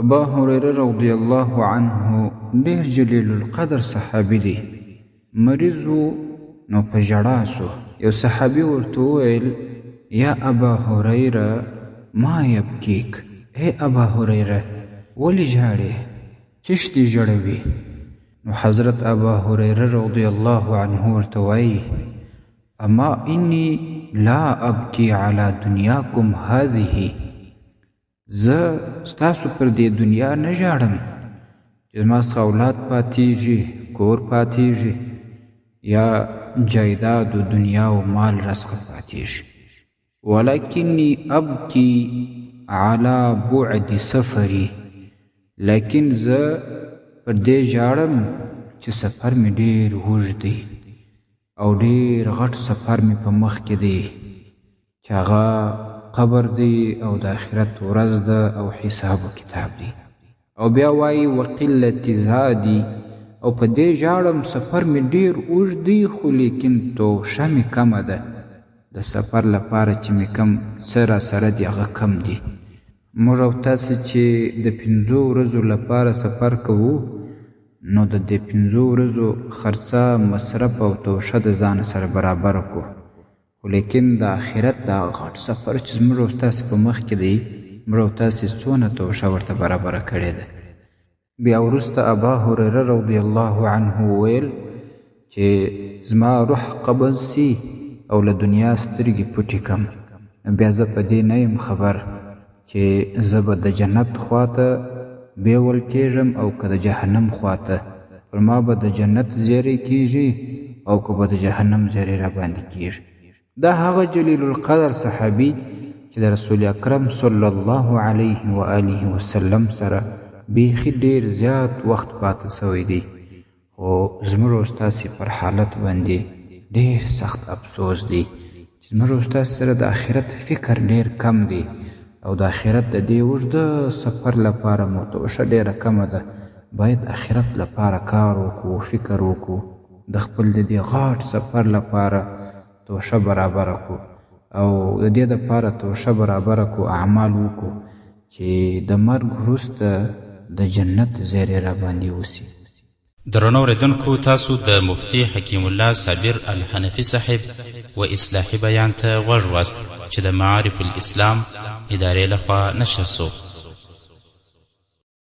ابا هريره رضی الله عنه ډیر جلیل القدر صحابي دی. مریض نو په ژړا سو. یو صحابي ورته وویل یا ابا هريره ما یبکیک، اے ابا هريره ولې ژاړې، چش دې ژړوي؟ نو حضرت ابا هريره رضی الله عنه ورته وایي اما انی لا ابکی علی دنیاکم هذه، زه ستاسو پر دې دنیا نه ژاړم چې زما څخه اولاد پاتېږي، کور پاتېږي، یا جایداد و دنیا و مال راڅخه پاتېږي، ولکنی ابکی علی بعد سفری، لیکن زه پر دې ژاړم چې سفر مې ډېر اوږد دی او ډېر غټ سفر مې په مخ کې دی چې هغه قبر دی او د آخرت ورځ ده او حساب و کتاب دی. او بیا وایي وقلت زادی، او په دې ژاړم سفر مې ډېر اوږد دی خو لیکن توشه مې کمه ده، د سفر لپاره چې مې کم څه راسره دي هغه کم دي. موږ او تاسې چې د 5 ورځو لپاره سفر کوو نو د دې 5 ورځو خرڅه، مصرف او توشه د ځان سره برابر کړو، خو لیکن د آخرت دا غټ سفر چې زموږ او تاسې په مخ کې دی، موږ او تاسې څونه توشه ورته برابره کړې ده. بیا وروسته ابا هريره رضی الله عنه وویل چې زما روح قبض سي او له دنیا سترګې پټې کم، بیا زه په دې نه یم خبر چې زه به د جنت خواته بیول کېږم او که د جهنم خواته، پر ما به د جنت زیری کېږي او که به د جهنم زیری را باندې کېږي. دا هغه جلیل القدر صحابي چې د رسول اکرم صلی الله علیه و آله وسلم سره بیخي ډېر زیات وخت پاته سوی دی، خو زموږ او ستاسې پر حالت باندې ډېر سخت افسوس دی چې زموږ او ستاسې سره د آخرت فکر ډېر کم دی او د آخرت د دې اوږده سفر لپاره مو توشه ډېره کمه ده. باید آخرت لپاره کار وکړو، فکر وکړو، د خپل د دې غاټ سفر لپاره توشه برابره کړو او د دې دپاره توشه برابره کړو، اعمال وکړو چې د مرګ وروسته د جنت زیری را باندې وسي. درنو اوریدونکو، تاسو د مفتي حکیم الله صابر الحنفي صاحب و اصلاحي بیان ته غوږ واست چې د معارف الاسلام ادارې لخوا نشر سو.